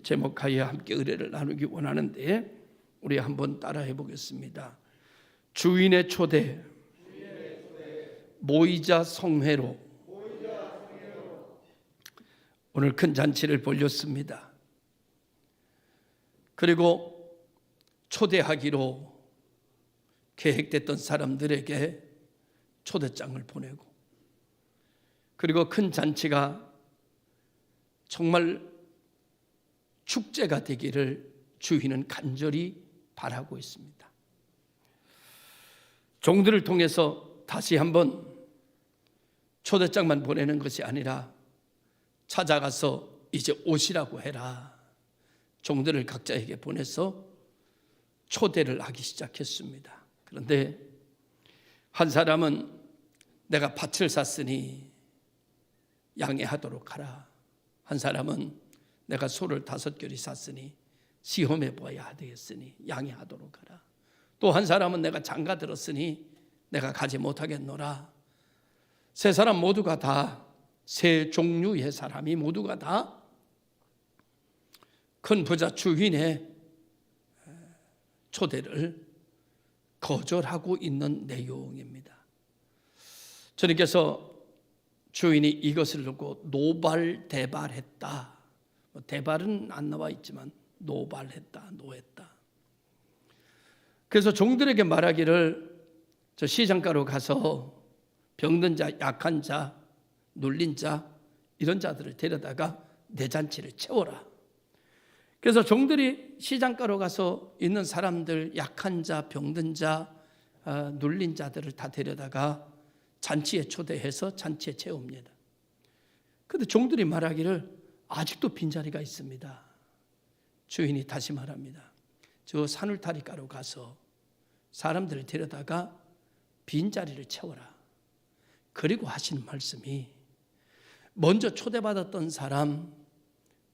제목하에 함께 의뢰를 나누기 원하는데 우리 한번 따라해 보겠습니다. 주인의 초대, 모이자 성회로. 오늘 큰 잔치를 벌였습니다. 그리고 초대하기로 계획됐던 사람들에게 초대장을 보내고, 그리고 큰 잔치가 정말 축제가 되기를 주인은 간절히 바라고 있습니다. 종들을 통해서 다시 한번 초대장만 보내는 것이 아니라 찾아가서 이제 오시라고 해라. 종들을 각자에게 보내서 초대를 하기 시작했습니다. 그런데 한 사람은 내가 밭을 샀으니 양해하도록 하라. 한 사람은 내가 소를 5겨리 샀으니 시험해 보아야 되겠으니 양해하도록 하라. 또 한 사람은 내가 장가 들었으니 내가 가지 못하겠노라. 세 사람 모두가 다, 세 종류의 사람이 모두가 다 큰 부자 주인의 초대를 거절하고 있는 내용입니다. 주님께서 주인이 이것을 두고 노발대발했다. 대발은 안 나와 있지만 노발했다, 노했다. 그래서 종들에게 말하기를 저 시장가로 가서 병든 자, 약한 자, 눌린 자, 이런 자들을 데려다가 내 잔치를 채워라. 그래서 종들이 시장가로 가서 있는 사람들, 약한 자, 병든 자, 눌린 자들을 다 데려다가 잔치에 초대해서 잔치에 채웁니다. 그런데 종들이 말하기를 아직도 빈자리가 있습니다. 주인이 다시 말합니다. 저 산울타리가로 가서 사람들을 데려다가 빈자리를 채워라. 그리고 하시는 말씀이, 먼저 초대받았던 사람,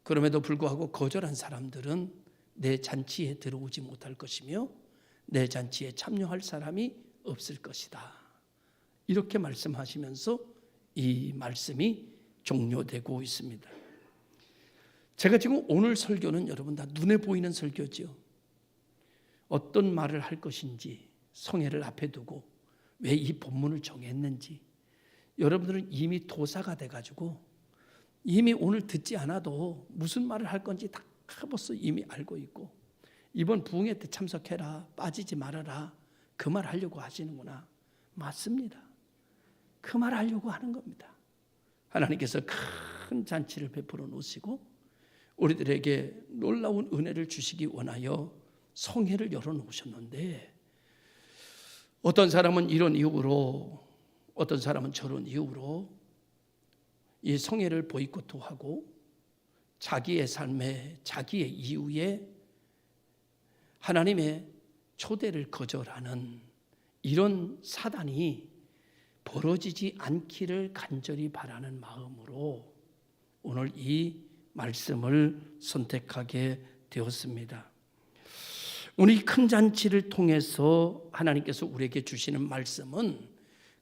그럼에도 불구하고 거절한 사람들은 내 잔치에 들어오지 못할 것이며 내 잔치에 참여할 사람이 없을 것이다. 이렇게 말씀하시면서 이 말씀이 종료되고 있습니다. 제가 지금 오늘 설교는 여러분 다 눈에 보이는 설교죠. 어떤 말을 할 것인지 성회를 앞에 두고 왜 이 본문을 정했는지 여러분들은 이미 도사가 돼가지고 이미 오늘 듣지 않아도 무슨 말을 할 건지 다 벌써 이미 알고 있고, 이번 부흥회 때 참석해라, 빠지지 말아라, 그 말 하려고 하시는구나. 맞습니다. 그 말 하려고 하는 겁니다. 하나님께서 큰 잔치를 베풀어 놓으시고 우리들에게 놀라운 은혜를 주시기 원하여 성회를 열어놓으셨는데, 어떤 사람은 이런 이유로, 어떤 사람은 저런 이유로 이 성회를 보이콧하고 자기의 삶에, 자기의 이유에 하나님의 초대를 거절하는 이런 사단이 벌어지지 않기를 간절히 바라는 마음으로 오늘 이 말씀을 선택하게 되었습니다. 오늘 이 큰 잔치를 통해서 하나님께서 우리에게 주시는 말씀은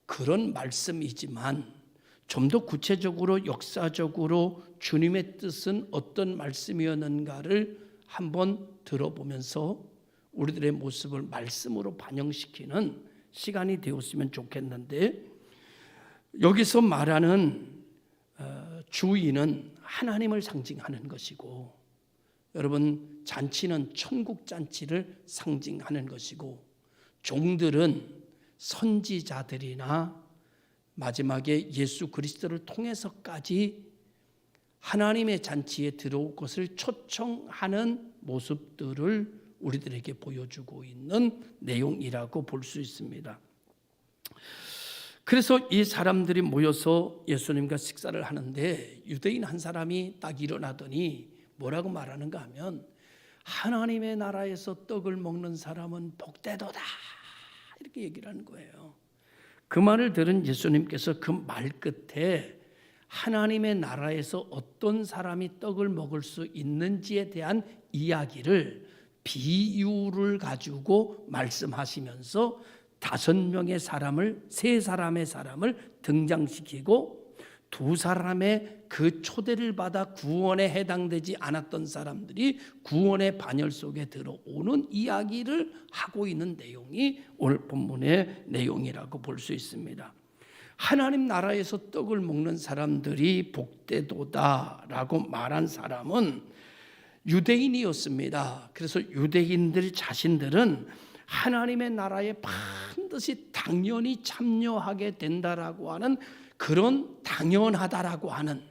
그런 말씀이지만 좀 더 구체적으로 역사적으로 주님의 뜻은 어떤 말씀이었는가를 한번 들어보면서 우리들의 모습을 말씀으로 반영시키는 시간이 되었으면 좋겠는데, 여기서 말하는 주인은 하나님을 상징하는 것이고, 여러분 잔치는 천국 잔치를 상징하는 것이고, 종들은 선지자들이나 마지막에 예수 그리스도를 통해서까지 하나님의 잔치에 들어올 것을 초청하는 모습들을 우리들에게 보여주고 있는 내용이라고 볼 수 있습니다. 그래서 이 사람들이 모여서 예수님과 식사를 하는데 유대인 한 사람이 딱 일어나더니 뭐라고 말하는가 하면, 하나님의 나라에서 떡을 먹는 사람은 복되도다, 이렇게 얘기를 하는 거예요. 그 말을 들은 예수님께서 그 말 끝에 하나님의 나라에서 어떤 사람이 떡을 먹을 수 있는지에 대한 이야기를 비유를 가지고 말씀하시면서 5명의 사람을, 3사람의 사람을 등장시키고 두 사람의 그 초대를 받아 구원에 해당되지 않았던 사람들이 구원의 반열 속에 들어오는 이야기를 하고 있는 내용이 오늘 본문의 내용이라고 볼 수 있습니다. 하나님 나라에서 떡을 먹는 사람들이 복되도다라고 말한 사람은 유대인이었습니다. 그래서 유대인들 자신들은 하나님의 나라에 반드시 당연히 참여하게 된다라고 하는 그런 당연하다라고 하는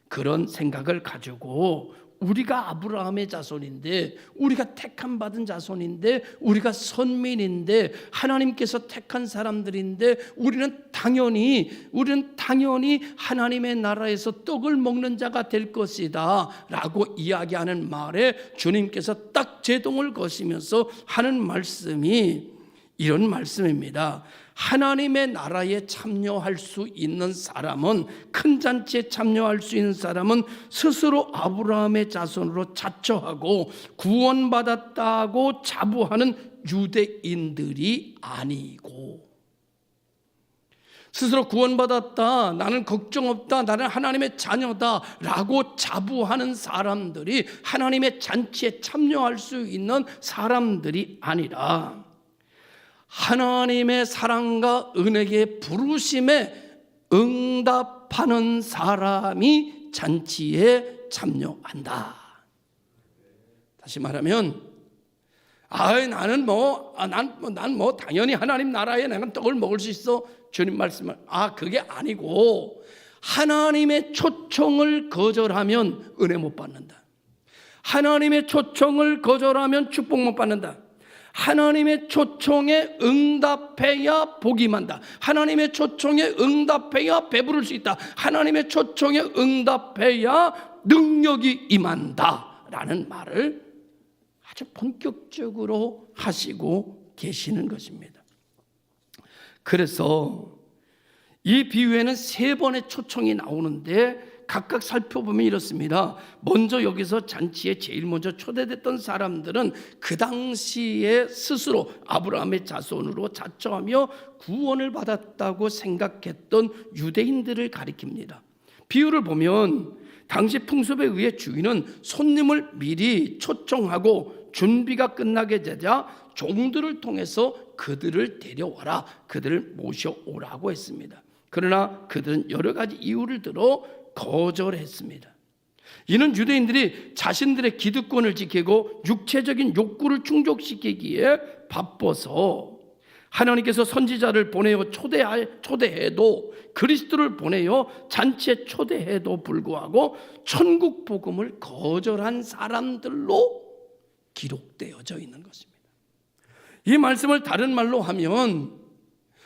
그런 생각을 가지고 우리가 아브라함의 자손인데, 우리가 택함 받은 자손인데, 우리가 선민인데, 하나님께서 택한 사람들인데 우리는 당연히 하나님의 나라에서 떡을 먹는 자가 될 것이다 라고 이야기하는 말에 주님께서 딱 제동을 거시면서 하는 말씀이 이런 말씀입니다. 하나님의 나라에 참여할 수 있는 사람은, 큰 잔치에 참여할 수 있는 사람은 스스로 아브라함의 자손으로 자처하고 구원받았다고 자부하는 유대인들이 아니고, 스스로 구원받았다, 나는 걱정 없다, 나는 하나님의 자녀다 라고 자부하는 사람들이 하나님의 잔치에 참여할 수 있는 사람들이 아니라 하나님의 사랑과 은혜의 부르심에 응답하는 사람이 잔치에 참여한다. 다시 말하면 나는 당연히 하나님 나라에 내가 떡을 먹을 수 있어. 주님 말씀을 그게 아니고, 하나님의 초청을 거절하면 은혜 못 받는다. 하나님의 초청을 거절하면 축복 못 받는다. 하나님의 초청에 응답해야 복이 임한다. 하나님의 초청에 응답해야 배부를 수 있다. 하나님의 초청에 응답해야 능력이 임한다 라는 말을 아주 본격적으로 하시고 계시는 것입니다. 그래서 이 비유에는 3번의 초청이 나오는데 각각 살펴보면 이렇습니다. 먼저 여기서 잔치에 제일 먼저 초대됐던 사람들은 그 당시에 스스로 아브라함의 자손으로 자처하며 구원을 받았다고 생각했던 유대인들을 가리킵니다. 비유를 보면 당시 풍습에 의해 주인은 손님을 미리 초청하고 준비가 끝나게 되자 종들을 통해서 그들을 데려와라, 그들을 모셔오라고 했습니다. 그러나 그들은 여러 가지 이유를 들어 거절했습니다. 이는 유대인들이 자신들의 기득권을 지키고 육체적인 욕구를 충족시키기에 바빠서 하나님께서 선지자를 보내어 초대해도, 그리스도를 보내어 잔치에 초대해도 불구하고 천국 복음을 거절한 사람들로 기록되어져 있는 것입니다. 이 말씀을 다른 말로 하면,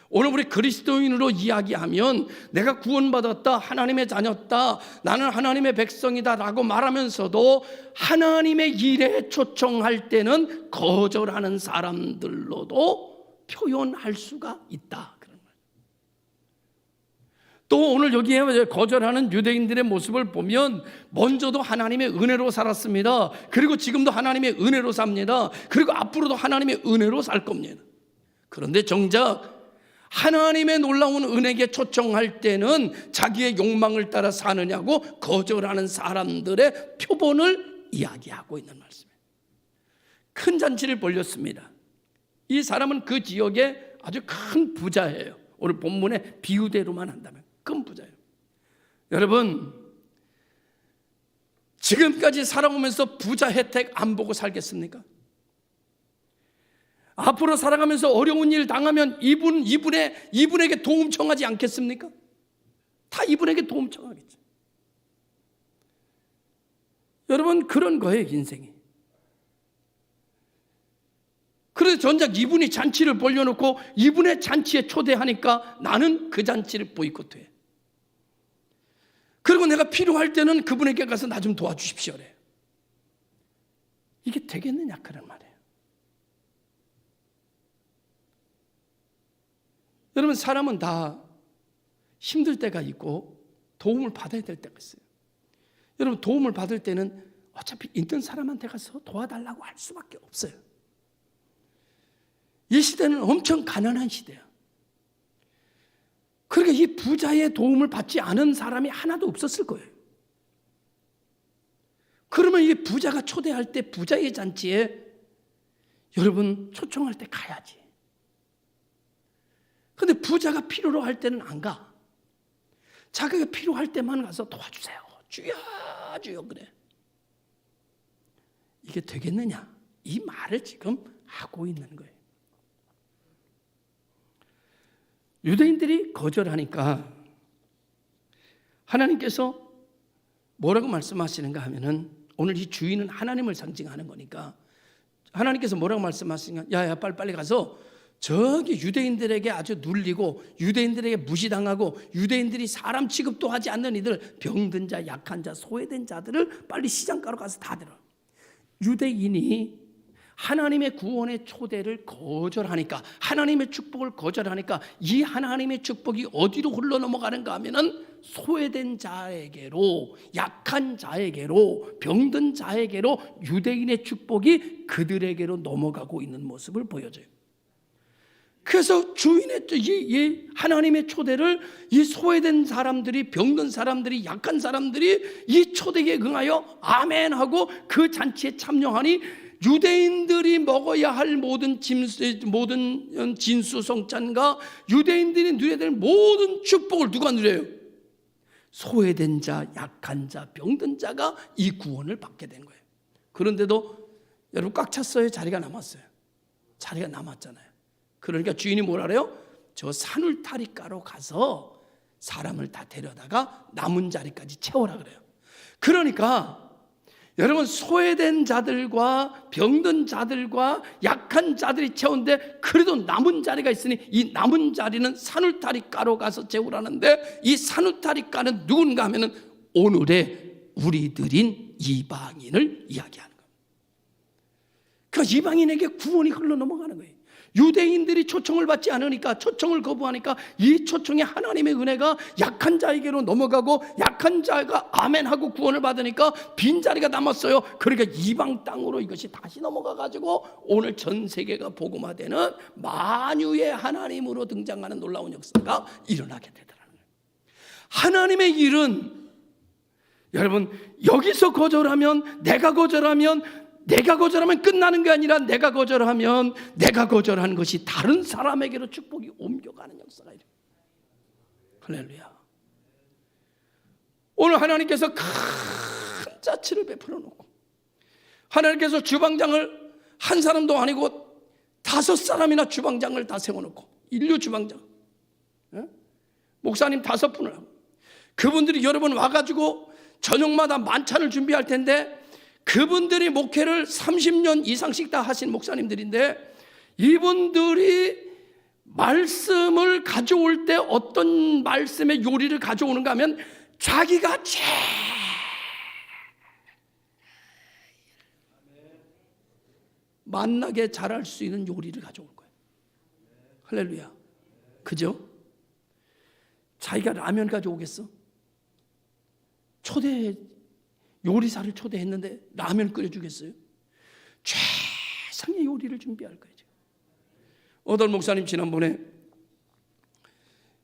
오늘 우리 그리스도인으로 이야기하면 내가 구원받았다, 하나님의 자녀다, 나는 하나님의 백성이다 라고 말하면서도 하나님의 일에 초청할 때는 거절하는 사람들로도 표현할 수가 있다. 그런 말. 또 오늘 여기에 거절하는 유대인들의 모습을 보면 먼저도 하나님의 은혜로 살았습니다. 그리고 지금도 하나님의 은혜로 삽니다. 그리고 앞으로도 하나님의 은혜로 살 겁니다. 그런데 정작 하나님의 놀라운 은혜에 초청할 때는 자기의 욕망을 따라 사느냐고 거절하는 사람들의 표본을 이야기하고 있는 말씀이에요. 큰 잔치를 벌였습니다. 이 사람은 그 지역에 아주 큰 부자예요. 오늘 본문의 비유대로만 한다면 큰 부자예요. 여러분, 지금까지 살아오면서 부자 혜택 안 보고 살겠습니까? 앞으로 살아가면서 어려운 일 당하면 이분에게 도움 청하지 않겠습니까? 다 이분에게 도움 청하겠죠. 여러분, 그런 거예요, 인생이. 그래서 전작 이분이 잔치를 벌려놓고 이분의 잔치에 초대하니까 나는 그 잔치를 보이콧해. 그리고 내가 필요할 때는 그분에게 가서 나 좀 도와주십시오래. 이게 되겠느냐, 그런 말이에요. 여러분, 사람은 다 힘들 때가 있고 도움을 받아야 될 때가 있어요. 여러분, 도움을 받을 때는 어차피 있는 사람한테 가서 도와달라고 할 수밖에 없어요. 이 시대는 엄청 가난한 시대야. 그러니까 이 부자의 도움을 받지 않은 사람이 하나도 없었을 거예요. 그러면 이 부자가 초대할 때 부자의 잔치에 여러분 초청할 때 가야지. 근데 부자가 필요로 할 때는 안 가. 자기가 필요할 때만 가서 도와주세요. 주여 주여 그래. 이게 되겠느냐? 이 말을 지금 하고 있는 거예요. 유대인들이 거절하니까 하나님께서 뭐라고 말씀하시는가 하면은, 오늘 이 주인은 하나님을 상징하는 거니까 하나님께서 뭐라고 말씀하시는가, 야야 빨리 가서 저기 유대인들에게 아주 눌리고 유대인들에게 무시당하고 유대인들이 사람 취급도 하지 않는 이들, 병든 자, 약한 자, 소외된 자들을 빨리 시장가로 가서 다 들어. 유대인이 하나님의 구원의 초대를 거절하니까, 하나님의 축복을 거절하니까 이 하나님의 축복이 어디로 흘러넘어가는가 하면은 소외된 자에게로, 약한 자에게로, 병든 자에게로 유대인의 축복이 그들에게로 넘어가고 있는 모습을 보여줘요. 그래서 주인의 이 하나님의 초대를 이 소외된 사람들이, 병든 사람들이, 약한 사람들이 이 초대에 응하여 아멘 하고 그 잔치에 참여하니 유대인들이 먹어야 할 모든 진수성찬과 유대인들이 누려야 될 모든 축복을 누가 누려요? 소외된 자, 약한 자, 병든 자가 이 구원을 받게 된 거예요. 그런데도 여러분 꽉 찼어요? 자리가 남았어요? 자리가 남았잖아요. 그러니까 주인이 뭐라 그래요? 저 산울타리가로 가서 사람을 다 데려다가 남은 자리까지 채워라 그래요. 그러니까 여러분 소외된 자들과 병든 자들과 약한 자들이 채운데 그래도 남은 자리가 있으니 이 남은 자리는 산울타리가로 가서 채우라는데, 이 산울타리가는 누군가 하면은 오늘의 우리들인 이방인을 이야기하는 거예요. 그 이방인에게 구원이 흘러 넘어가는 거예요. 유대인들이 초청을 받지 않으니까, 초청을 거부하니까 이 초청의 하나님의 은혜가 약한 자에게로 넘어가고 약한 자가 아멘하고 구원을 받으니까 빈자리가 남았어요. 그러니까 이방 땅으로 이것이 다시 넘어가 가지고 오늘 전 세계가 복음화되는 만유의 하나님으로 등장하는 놀라운 역사가 일어나게 되더라는 거예요. 하나님의 일은 여러분 여기서 거절하면, 내가 거절하면 끝나는 게 아니라 내가 거절한 것이 다른 사람에게로 축복이 옮겨가는 역사가 이래요. 할렐루야. 오늘 하나님께서 큰 자치를 베풀어 놓고, 하나님께서 주방장을 한 사람도 아니고 5사람이나 주방장을 다 세워놓고, 인류 주방장, 목사님 5분을 하고, 그분들이 여러분 와가지고 저녁마다 만찬을 준비할 텐데, 그분들이 목회를 30년 이상씩 다 하신 목사님들인데, 이분들이 말씀을 가져올 때 어떤 말씀의 요리를 가져오는가 하면 자기가 제일 맛나게 잘할 수 있는 요리를 가져올 거예요. 할렐루야. 그죠? 자기가 라면 가져오겠어? 요리사를 초대했는데 라면 끓여주겠어요? 최상의 요리를 준비할 거예요. 어떤 목사님 지난번에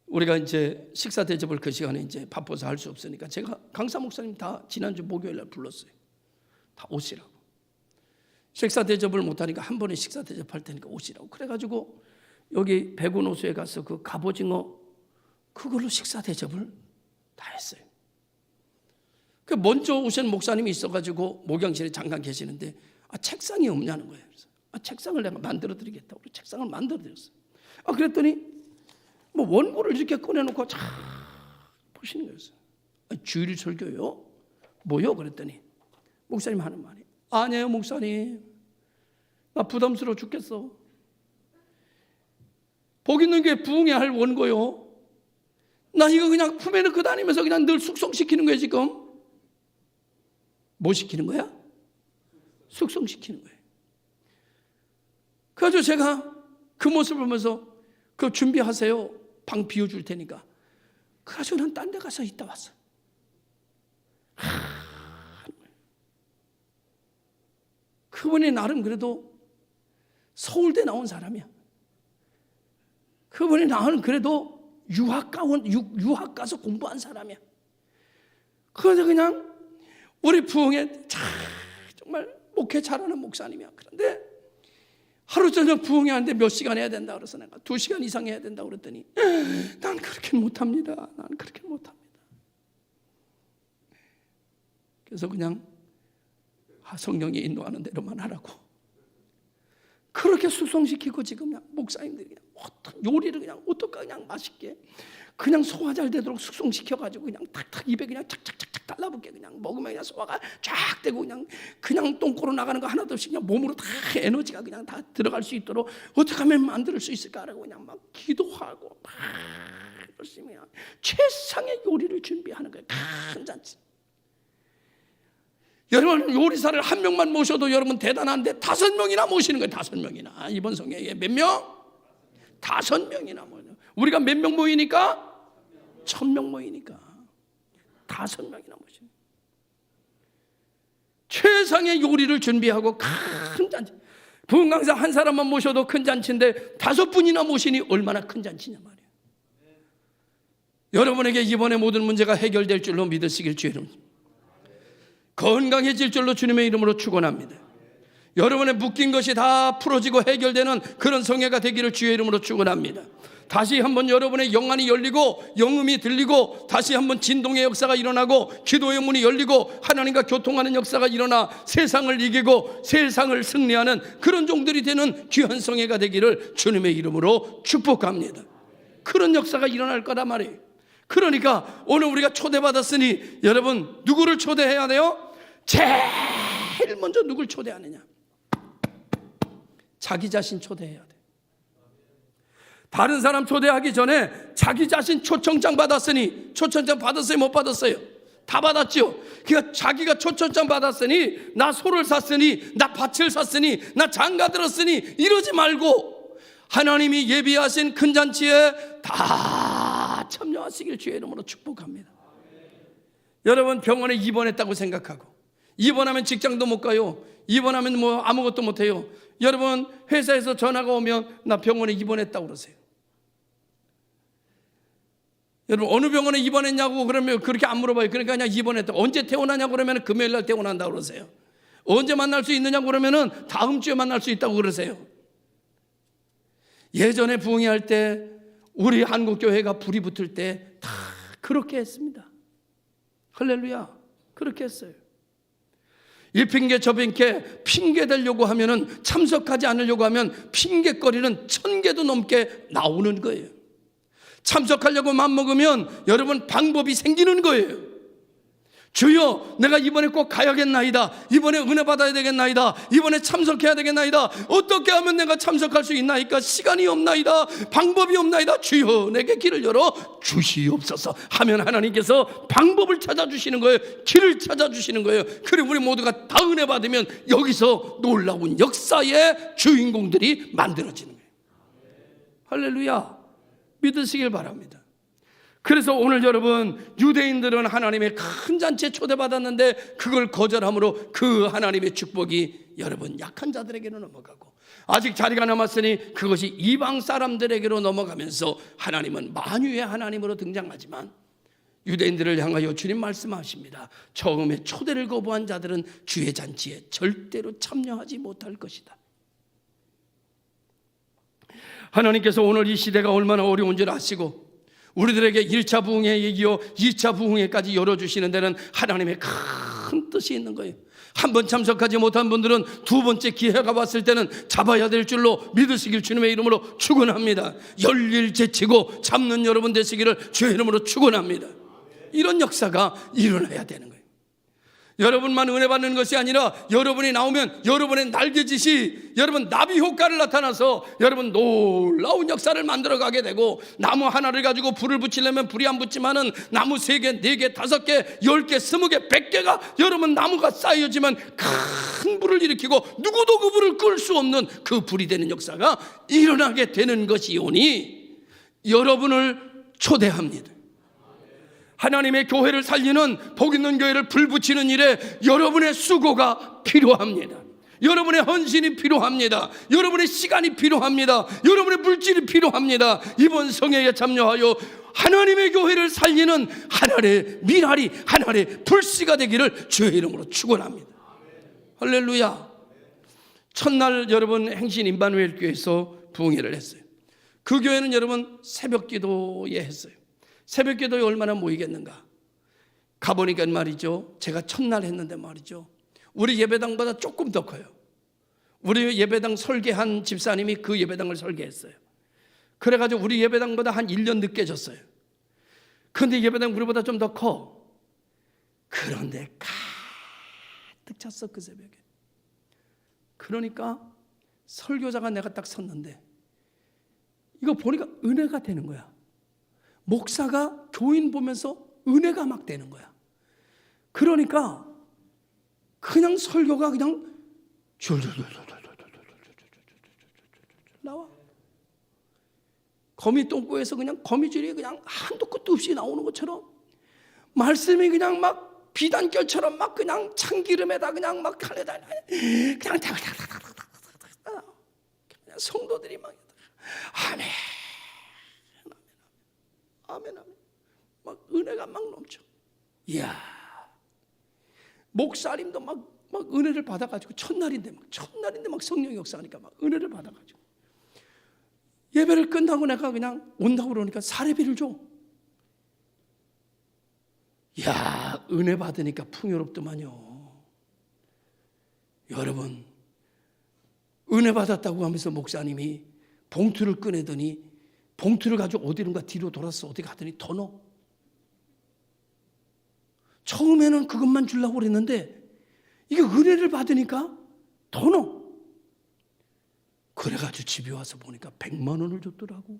우리가 이제 식사 대접을 그 시간에 이제 바빠서 할 수 없으니까 제가 강사 목사님 다 지난주 목요일 날 불렀어요. 다 오시라고. 식사 대접을 못하니까 한 번에 식사 대접할 테니까 오시라고. 그래가지고 여기 백운호수에 가서 그 갑오징어 그걸로 식사 대접을 다 했어요. 그 먼저 오신 목사님이 있어가지고 목양실에 잠깐 계시는데 책상이 없냐는 거예요. 그래서 책상을 내가 만들어 드리겠다고 책상을 만들어 드렸어요. 그랬더니 뭐 원고를 이렇게 꺼내놓고 쫙 보시는 거예요. 주일 설교요? 뭐요? 그랬더니 목사님 하는 말이, 아니에요 목사님, 나 부담스러워 죽겠어. 복 있는 게 부흥해 할 원고요. 나 이거 그냥 품에 넣고 다니면서 그냥 늘 숙성시키는 거예요 지금. 뭐 시키는 거야? 숙성시키는 거예요. 그래서 제가 그 모습을 보면서 그거 준비하세요. 방 비워줄 테니까. 그래서 난 딴 데 가서 있다 왔어. 그분이 나름 그래도 서울대 나온 사람이야. 그분이 나는 그래도 유학 가서 공부한 사람이야. 그래서 그냥 우리 부흥에 정말 목회 잘하는 목사님이야. 그런데 하루 저녁 부흥회 하는데 몇 시간 해야 된다 그래서 내가 2시간 이상 해야 된다 그랬더니 난 그렇게 못합니다. 난 그렇게 못합니다. 그래서 그냥 성령이 인도하는 대로만 하라고 그렇게 숙성시키고 지금 그냥 목사님들이 그냥 어떤 요리를 그냥 어떨까 그냥 맛있게 그냥 소화 잘 되도록 숙성시켜가지고 그냥 탁탁 입에 그냥 착착착착 달라붙게 그냥 먹으면 그냥 소화가 쫙 되고 그냥 똥꼬로 나가는 거 하나도 없이 그냥 몸으로 다 에너지가 그냥 다 들어갈 수 있도록 어떻게 하면 만들 수 있을까라고 그냥 막 기도하고 막 열심히 최상의 요리를 준비하는 거예요. 큰 잔치. 여러분 요리사를 한 명만 모셔도 여러분 대단한데 5명이나 모시는 거예요. 5명이나 이번 성회에 몇 명? 5명이나 모여. 우리가 몇 명 모이니까? 1000명 모이니까 5명이나 모시는. 최상의 요리를 준비하고 큰 잔치. 부흥 강사 한 사람만 모셔도 큰 잔치인데 5분이나 모시니 얼마나 큰 잔치냐 말이에요. 여러분에게 이번에 모든 문제가 해결될 줄로 믿으시길 주의 이름으로 건강해질 줄로 주님의 이름으로 축원합니다. 여러분의 묶인 것이 다 풀어지고 해결되는 그런 성회가 되기를 주의 이름으로 축원합니다. 다시 한번 여러분의 영안이 열리고 영음이 들리고 다시 한번 진동의 역사가 일어나고 기도의 문이 열리고 하나님과 교통하는 역사가 일어나 세상을 이기고 세상을 승리하는 그런 종들이 되는 귀한 성회가 되기를 주님의 이름으로 축복합니다. 그런 역사가 일어날 거란 말이에요. 그러니까 오늘 우리가 초대받았으니 여러분 누구를 초대해야 돼요? 제일 먼저 누굴 초대하느냐? 자기 자신 초대해야 돼. 다른 사람 초대하기 전에 자기 자신 초청장 받았으니 초청장 받았어요? 못 받았어요? 다 받았죠. 그러니까 자기가 초청장 받았으니 나 소를 샀으니 나 밭을 샀으니 나 장가 들었으니 이러지 말고 하나님이 예비하신 큰 잔치에 다 참여하시길 주의 이름으로 축복합니다. 여러분 병원에 입원했다고 생각하고 입원하면 직장도 못 가요. 입원하면 뭐 아무것도 못 해요. 여러분 회사에서 전화가 오면 나 병원에 입원했다고 그러세요. 여러분 어느 병원에 입원했냐고 그러면 그렇게 안 물어봐요. 그러니까 그냥 입원했다. 언제 퇴원하냐고 그러면 금요일 날 퇴원한다고 그러세요. 언제 만날 수 있느냐고 그러면은 다음 주에 만날 수 있다고 그러세요. 예전에 부흥회 할 때 우리 한국교회가 불이 붙을 때 다 그렇게 했습니다. 할렐루야. 그렇게 했어요. 이 핑계 저 핑계 대려고 하면은 참석하지 않으려고 하면 핑계거리는 1000개도 넘게 나오는 거예요. 참석하려고 맘먹으면 여러분 방법이 생기는 거예요. 주여 내가 이번에 꼭 가야겠나이다. 이번에 은혜 받아야 되겠나이다. 이번에 참석해야 되겠나이다. 어떻게 하면 내가 참석할 수 있나이까? 시간이 없나이다. 방법이 없나이다. 주여 내게 길을 열어 주시옵소서 하면 하나님께서 방법을 찾아주시는 거예요. 길을 찾아주시는 거예요. 그리고 우리 모두가 다 은혜 받으면 여기서 놀라운 역사의 주인공들이 만들어지는 거예요. 할렐루야. 믿으시길 바랍니다. 그래서 오늘 여러분 유대인들은 하나님의 큰 잔치에 초대받았는데 그걸 거절함으로 그 하나님의 축복이 여러분 약한 자들에게로 넘어가고 아직 자리가 남았으니 그것이 이방 사람들에게로 넘어가면서 하나님은 만유의 하나님으로 등장하지만 유대인들을 향하여 주님 말씀하십니다. 처음에 초대를 거부한 자들은 주의 잔치에 절대로 참여하지 못할 것이다. 하나님께서 오늘 이 시대가 얼마나 어려운 줄 아시고 우리들에게 1차 부흥회에 이어 2차 부흥회까지 열어주시는 데는 하나님의 큰 뜻이 있는 거예요. 한 번 참석하지 못한 분들은 두 번째 기회가 왔을 때는 잡아야 될 줄로 믿으시길 주님의 이름으로 축원합니다. 열일 제치고 잡는 여러분 되시기를 주의 이름으로 축원합니다. 이런 역사가 일어나야 되는 거예요. 여러분만 은혜 받는 것이 아니라 여러분이 나오면 여러분의 날개짓이 여러분 나비 효과를 나타나서 여러분 놀라운 역사를 만들어가게 되고 나무 하나를 가지고 불을 붙이려면 불이 안 붙지만은 나무 3개, 4개, 5개, 10개, 20개, 100개가 여러분 나무가 쌓여지면 큰 불을 일으키고 누구도 그 불을 끌 수 없는 그 불이 되는 역사가 일어나게 되는 것이오니 여러분을 초대합니다. 하나님의 교회를 살리는 복 있는 교회를 불 붙이는 일에 여러분의 수고가 필요합니다. 여러분의 헌신이 필요합니다. 여러분의 시간이 필요합니다. 여러분의 물질이 필요합니다. 이번 성회에 참여하여 하나님의 교회를 살리는 하나님의 미랄이, 하나님의 불씨가 되기를 주의 이름으로 축원합니다. 할렐루야. 첫날 여러분 행신 임마누엘 교회에서 부흥회를 했어요. 그 교회는 여러분 새벽 기도에 했어요. 새벽 기도에 얼마나 모이겠는가. 가보니까 말이죠, 제가 첫날 했는데 말이죠, 우리 예배당보다 조금 더 커요. 우리 예배당 설계한 집사님이 그 예배당을 설계했어요. 그래가지고 우리 예배당보다 한 1년 늦게 졌어요. 그런데 예배당 우리보다 좀 더 커. 그런데 가득 찼어, 그 새벽에. 그러니까 설교자가 내가 딱 섰는데 이거 보니까 은혜가 되는 거야. 목사가 교인 보면서 은혜가 막 되는 거야. 그러니까 그냥 설교가 그냥 나와. 거미 똥꼬에서 그냥 거미줄이 그냥 한도 끝도 없이 나오는 것처럼 말씀이 그냥 막 비단결처럼 막 그냥 참기름에다 그냥 막 하려다 그냥 그냥 성도들이 막 아멘, 아멘, 아멘, 막 은혜가 막 넘쳐. 이야, 목사님도 막 은혜를 받아가지고 첫날인데 막 성령 역사하니까 막 은혜를 받아가지고 예배를 끝나고 내가 그냥 온다고 그러니까 사례비를 줘. 이야, 은혜 받으니까 풍요롭더만요. 여러분, 은혜 받았다고 하면서 목사님이 봉투를 꺼내더니 봉투를 가지고 어디론가 뒤로 돌아서 어디 가더니 더 넣어. 처음에는 그것만 주려고 그랬는데 이게 은혜를 받으니까 더 넣어. 그래가지고 집에 와서 보니까 100만 원을 줬더라고.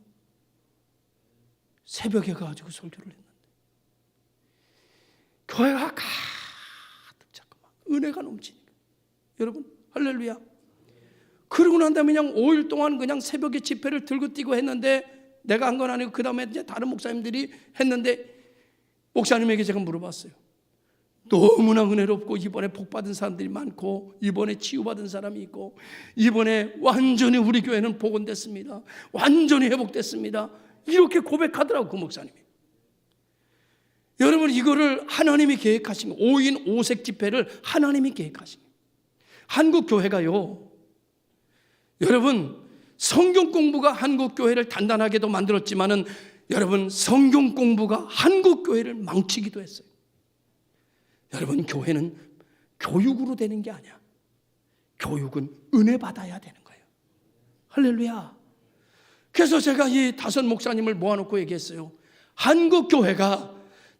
새벽에 가가지고 설교를 했는데 교회가 가득 차고 막 은혜가 넘치니까. 여러분 할렐루야. 그러고 난 다음에 그냥 5일 동안 그냥 새벽에 집회를 들고 뛰고 했는데 내가 한 건 아니고 그 다음에 이제 다른 목사님들이 했는데 목사님에게 제가 물어봤어요. 너무나 은혜롭고 이번에 복받은 사람들이 많고 이번에 치유받은 사람이 있고 이번에 완전히 우리 교회는 복원됐습니다. 완전히 회복됐습니다. 이렇게 고백하더라고 그 목사님이. 여러분 이거를 하나님이 계획하신 거, 5인 5색 집회를 하나님이 계획하신 거. 한국 교회가요, 여러분 성경 공부가 한국 교회를 단단하게도 만들었지만은 여러분 성경 공부가 한국 교회를 망치기도 했어요. 여러분 교회는 교육으로 되는 게 아니야. 교육은 은혜 받아야 되는 거예요. 할렐루야. 그래서 제가 이 5 목사님을 모아놓고 얘기했어요. 한국 교회가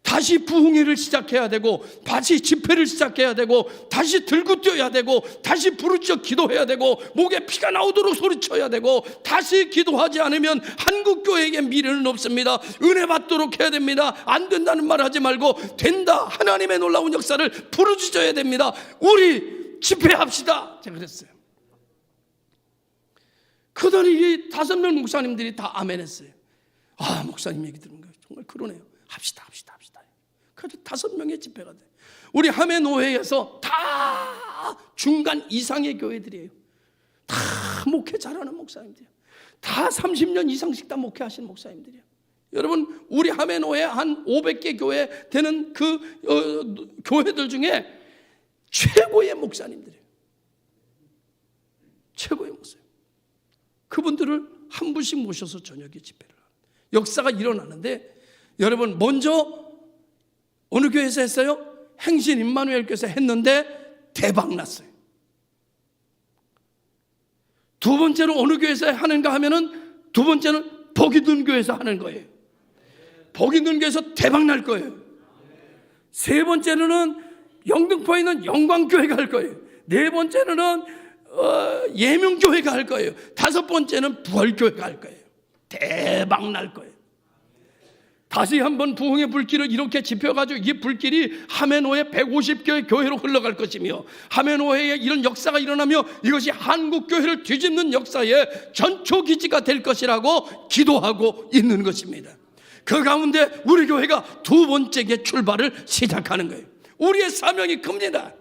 다시 부흥회를 시작해야 되고 다시 집회를 시작해야 되고 다시 들고 뛰어야 되고 다시 부르짖어 기도해야 되고 목에 피가 나오도록 소리쳐야 되고 다시 기도하지 않으면 한국 교회에게 미래는 없습니다. 은혜 받도록 해야 됩니다. 안 된다는 말 하지 말고 된다. 하나님의 놀라운 역사를 부르짖어야 됩니다. 우리 집회합시다. 제가 그랬어요. 그러더니 이 5명 목사님들이 다 아멘했어요. 아, 목사님 얘기 들은 거 정말 그러네요. 합시다. 그래서 5명의 집회가 돼. 우리 하매노회에서 다 중간 이상의 교회들이에요. 다 목회 잘하는 목사님들이에요. 다 30년 이상씩 다 목회하시는 목사님들이에요. 여러분 우리 하매노회 한 500개 교회 되는 그 교회들 중에 최고의 목사님들이에요. 최고의 목사님. 그분들을 한 분씩 모셔서 저녁에 집회를 하는 역사가 일어나는데 여러분 먼저 어느 교회에서 했어요? 행신 임마누엘 교회에서 했는데 대박 났어요. 두 번째로 어느 교회에서 하는가 하면은 두 번째는 복이든 교회에서 하는 거예요. 복이든 교회에서 대박 날 거예요. 세 번째로는 영등포에 있는 영광교회가 할 거예요. 네 번째로는 예명교회가 할 거예요. 5번째는 부활교회가 할 거예요. 대박 날 거예요. 다시 한번 부흥의 불길을 이렇게 지펴가지고 이 불길이 하매노회 150교회 교회로 흘러갈 것이며 하매노회에 이런 역사가 일어나며 이것이 한국교회를 뒤집는 역사의 전초기지가 될 것이라고 기도하고 있는 것입니다. 그 가운데 우리 교회가 2번째 출발을 시작하는 거예요. 우리의 사명이 큽니다.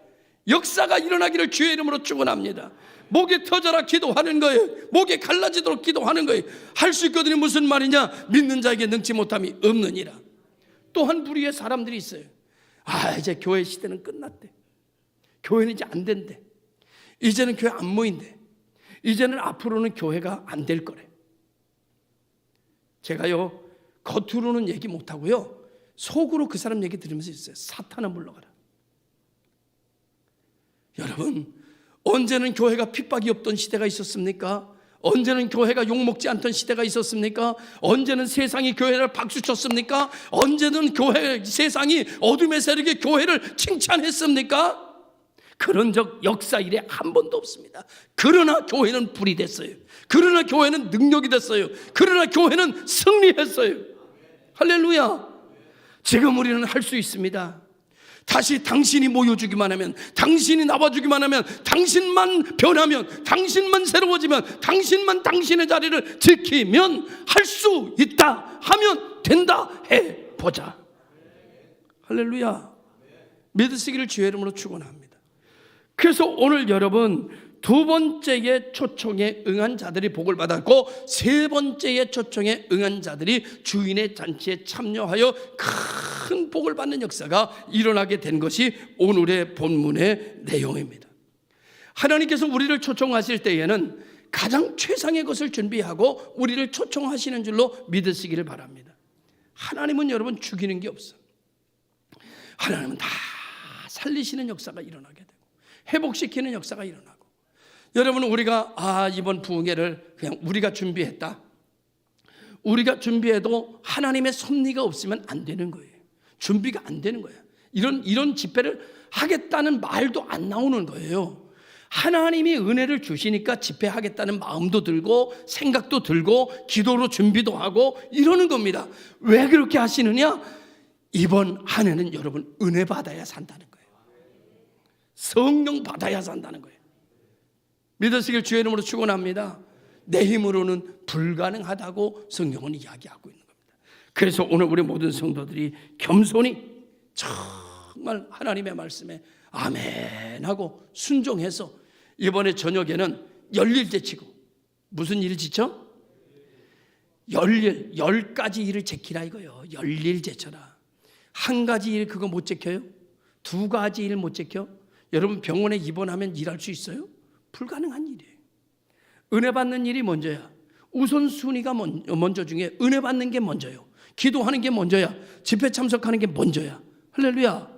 역사가 일어나기를 주의 이름으로 축원합니다. 목이 터져라 기도하는 거예요. 목이 갈라지도록 기도하는 거예요. 할 수 있거든요. 무슨 말이냐? 믿는 자에게 능치 못함이 없느니라. 또 한 부류의 사람들이 있어요. 이제 교회 시대는 끝났대. 교회는 이제 안 된대. 이제는 교회 안 모인대. 이제는 앞으로는 교회가 안 될 거래. 제가요, 겉으로는 얘기 못하고요, 속으로 그 사람 얘기 들으면서 있어요. 사탄아 물러가라. 여러분, 언제는 교회가 핍박이 없던 시대가 있었습니까? 언제는 교회가 욕먹지 않던 시대가 있었습니까? 언제는 세상이 교회를 박수쳤습니까? 언제는 세상이 어둠의 세력이 교회를 칭찬했습니까? 그런 적 역사 이래 한 번도 없습니다. 그러나 교회는 불이 됐어요. 그러나 교회는 능력이 됐어요. 그러나 교회는 승리했어요. 할렐루야. 지금 우리는 할 수 있습니다. 다시 당신이 모여주기만 하면, 당신이 나와주기만 하면, 당신만 변하면, 당신만 새로워지면, 당신만 당신의 자리를 지키면 할 수 있다 하면 된다 해보자. 할렐루야. 믿으시기를 주의 이름으로 축원합니다. 그래서 오늘 여러분, 두 번째의 초청에 응한 자들이 복을 받았고, 세 번째의 초청에 응한 자들이 주인의 잔치에 참여하여 큰 복을 받는 역사가 일어나게 된 것이 오늘의 본문의 내용입니다. 하나님께서 우리를 초청하실 때에는 가장 최상의 것을 준비하고 우리를 초청하시는 줄로 믿으시기를 바랍니다. 하나님은 여러분 죽이는 게 없어. 하나님은 다 살리시는 역사가 일어나게 되고 회복시키는 역사가 일어나고, 여러분 우리가 이번 부흥회를 그냥 우리가 준비했다, 우리가 준비해도 하나님의 섭리가 없으면 안 되는 거예요. 준비가 안 되는 거예요. 이런 집회를 하겠다는 말도 안 나오는 거예요. 하나님이 은혜를 주시니까 집회하겠다는 마음도 들고 생각도 들고 기도로 준비도 하고 이러는 겁니다. 왜 그렇게 하시느냐? 이번 한 해는 여러분 은혜 받아야 산다는 거예요. 성령 받아야 산다는 거예요. 믿으시길 주의 이름으로 축원합니다. 내 힘으로는 불가능하다고 성경은 이야기하고 있는 겁니다. 그래서 오늘 우리 모든 성도들이 겸손히 정말 하나님의 말씀에 아멘하고 순종해서 이번에 저녁에는 열일 제치고, 무슨 일을 지쳐? 열일, 10가지 일을 제키라 이거요. 열일 제쳐라. 한 가지 일 그거 못 제켜요? 두 가지 일 못 제켜? 여러분 병원에 입원하면 일할 수 있어요? 불가능한 일이에요. 은혜 받는 일이 먼저야. 우선순위가 먼저 중에 은혜 받는 게 먼저요. 기도하는 게 먼저야. 집회 참석하는 게 먼저야. 할렐루야.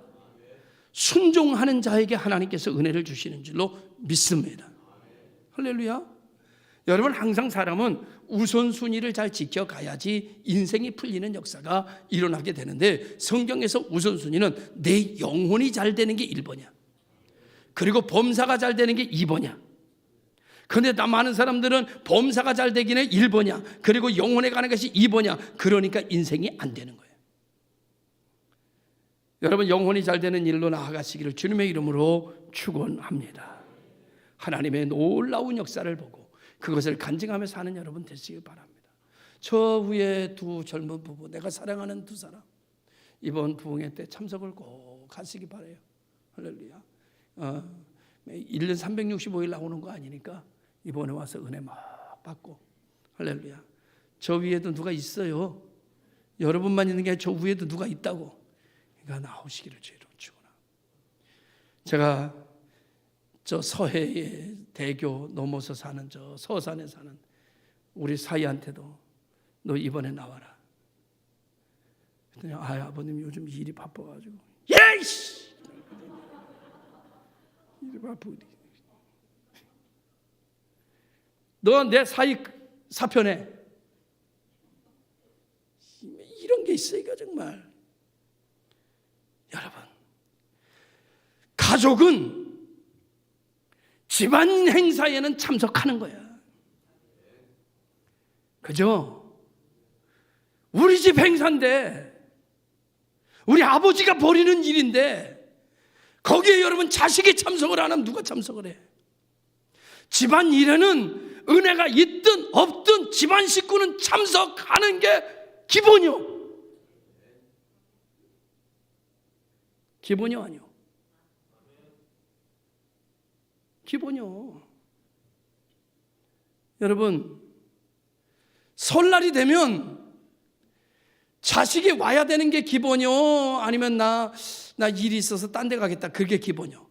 순종하는 자에게 하나님께서 은혜를 주시는 줄로 믿습니다. 할렐루야. 여러분 항상 사람은 우선순위를 잘 지켜가야지 인생이 풀리는 역사가 일어나게 되는데, 성경에서 우선순위는 내 영혼이 잘 되는 게 1번이야. 그리고 범사가 잘 되는 게 2번이야. 그런데 많은 사람들은 범사가 잘 되기는 1번이야. 그리고 영혼에 가는 것이 2번이야. 그러니까 인생이 안 되는 거예요. 여러분 영혼이 잘 되는 일로 나아가시기를 주님의 이름으로 축원합니다. 하나님의 놀라운 역사를 보고 그것을 간증하며 사는 여러분 되시길 바랍니다. 저 위에 두 젊은 부부, 내가 사랑하는 두 사람, 이번 부흥회 때 참석을 꼭 하시기 바라요. 할렐루야. 1년 365일 나오는 거 아니니까 이번에 와서 은혜 막 받고, 할렐루야. 저 위에도 누가 있어요. 여러분만 있는 게 아니라 저 위에도 누가 있다고. 그러니까 나오시기를 주로 축원합니다. 제가 저 서해의 대교 넘어서 사는 저 서산에 사는 우리 사이한테도 너 이번에 나와라. 그랬더니 아버님 요즘 일이 바빠가지고 예이씨 일이 바쁘니 너 내 사편에 이런 게 있으니까 정말. 여러분 가족은 집안 행사에는 참석하는 거야. 그죠? 우리 집 행사인데, 우리 아버지가 벌이는 일인데 거기에 여러분 자식이 참석을 안 하면 누가 참석을 해? 집안 일에는 은혜가 있든 없든 집안 식구는 참석하는 게 기본이요. 기본이 아니요. 기본이요. 여러분, 설날이 되면 자식이 와야 되는 게 기본이요? 아니면 나 일이 있어서 딴 데 가겠다, 그게 기본이요?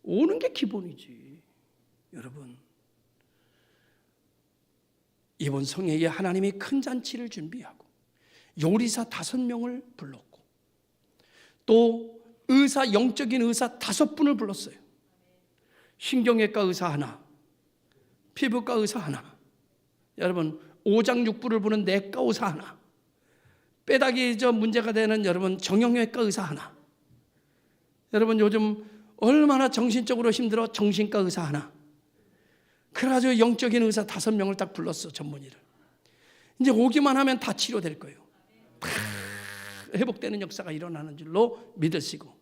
오는 게 기본이지. 여러분, 이번 성회에 하나님이 큰 잔치를 준비하고 요리사 5명을 불렀고 또 의사, 영적인 의사 5분을 불렀어요. 신경외과 의사 하나, 피부과 의사 하나, 여러분 오장육부를 보는 내과 의사 하나, 빼닥이 문제가 되는 여러분 정형외과 의사 하나, 여러분 요즘 얼마나 정신적으로 힘들어 정신과 의사 하나, 그래가지고 영적인 의사 5명을 딱 불렀어. 전문의를. 이제 오기만 하면 다 치료될 거예요. 다 회복되는 역사가 일어나는 줄로 믿으시고,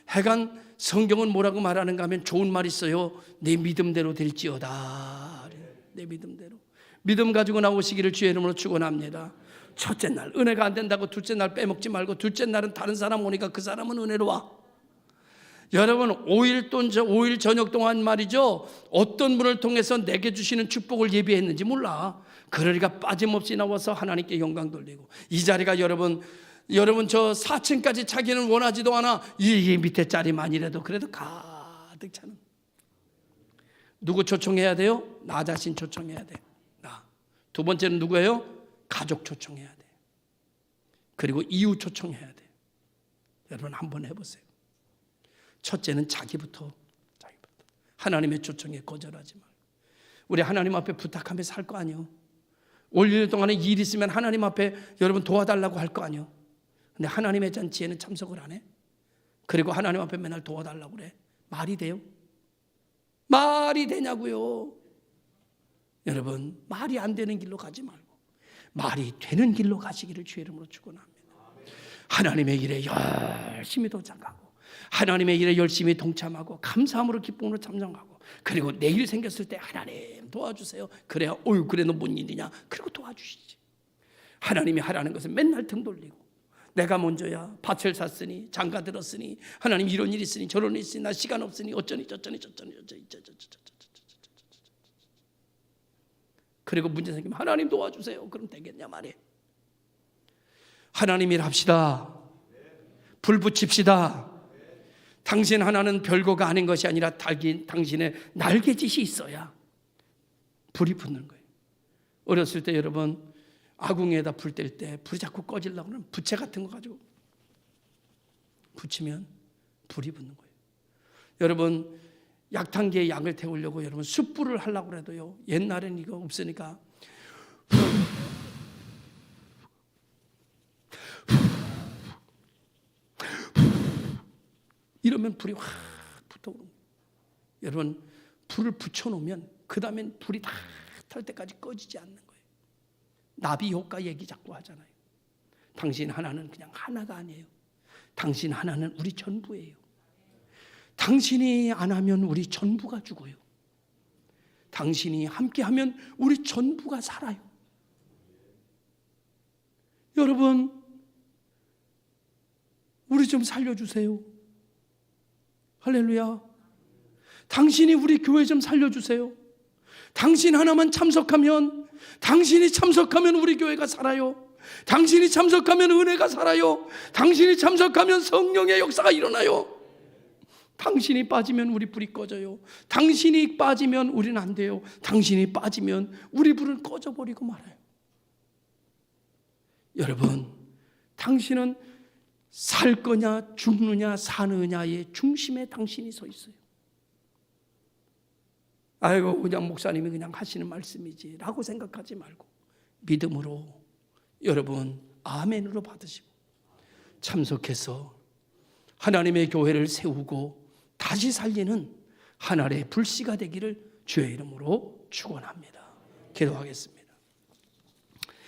하여간 성경은 뭐라고 말하는가 하면 좋은 말 있어요. 내 믿음대로 될지어다. 내 믿음대로. 믿음 가지고 나오시기를 주의 이름으로 축원합니다. 첫째 날 은혜가 안 된다고 둘째 날 빼먹지 말고, 둘째 날은 다른 사람 오니까 그 사람은 은혜로 와. 여러분 5일 저녁 동안 말이죠, 어떤 분을 통해서 내게 주시는 축복을 예비했는지 몰라. 그러니까 빠짐없이 나와서 하나님께 영광 돌리고, 이 자리가 여러분 저 4층까지 차기는 원하지도 않아. 이 밑에 자리만이라도 그래도 가득 차는. 누구 초청해야 돼요? 나 자신 초청해야 돼. 나. 두 번째는 누구예요? 가족 초청해야 돼. 그리고 이웃 초청해야 돼. 여러분 한번 해보세요. 첫째는 자기부터. 하나님의 초청에 거절하지 말고. 우리 하나님 앞에 부탁하면서 할 거 아니에요. 올 1년 동안에 일 있으면 하나님 앞에 여러분 도와달라고 할 거 아니에요. 근데 하나님의 잔치에는 참석을 안 해. 그리고 하나님 앞에 맨날 도와달라고 그래. 말이 돼요? 말이 되냐고요. 여러분 말이 안 되는 길로 가지 말고 말이 되는 길로 가시기를 주의 이름으로 축원합니다. 하나님의 일에 열심히 도착하고 하나님의 일에 열심히 동참하고 감사함으로 기쁨으로 참정하고, 그리고 내일 생겼을 때 하나님 도와주세요. 그래야 그래 너 뭔 일이냐, 그리고 도와주시지. 하나님이 하라는 것은 맨날 등 돌리고 내가 먼저야, 밭을 샀으니 장가 들었으니 하나님 이런 일이 있으니 저런 일이 있으니 나 시간 없으니 어쩌니 저쩌니. 그리고 문제 생기면 하나님 도와주세요. 그럼 되겠냐 말이에요. 하나님 일합시다. 불 붙입시다. 당신 하나는 별거가 아닌 것이 아니라 당신의 날개짓이 있어야 불이 붙는 거예요. 어렸을 때 여러분 아궁이에다 불 뗄 때 불이 자꾸 꺼지려고 하면 부채 같은 거 가지고 붙이면 불이 붙는 거예요. 여러분 약탕기에 약을 태우려고 여러분 숯불을 하려고 해도요, 옛날에는 이거 없으니까 이러면 불이 확 붙어오는 거예요. 여러분 불을 붙여놓으면 그 다음엔 불이 다 탈 때까지 꺼지지 않는 거예요. 나비 효과 얘기 자꾸 하잖아요. 당신 하나는 그냥 하나가 아니에요. 당신 하나는 우리 전부예요. 당신이 안 하면 우리 전부가 죽어요. 당신이 함께하면 우리 전부가 살아요. 여러분 우리 좀 살려주세요. 할렐루야. 당신이 우리 교회 좀 살려주세요. 당신 하나만 참석하면, 당신이 참석하면 우리 교회가 살아요. 당신이 참석하면 은혜가 살아요. 당신이 참석하면 성령의 역사가 일어나요. 당신이 빠지면 우리 불이 꺼져요. 당신이 빠지면 우리는 안 돼요. 당신이 빠지면 우리 불은 꺼져버리고 말아요. 여러분 당신은 살 거냐 죽느냐 사느냐의 중심에 당신이 서 있어요. 아이고 그냥 목사님이 그냥 하시는 말씀이지 라고 생각하지 말고 믿음으로 여러분 아멘으로 받으시고 참석해서 하나님의 교회를 세우고 다시 살리는 하나님의 불씨가 되기를 주의 이름으로 축원합니다. 기도하겠습니다.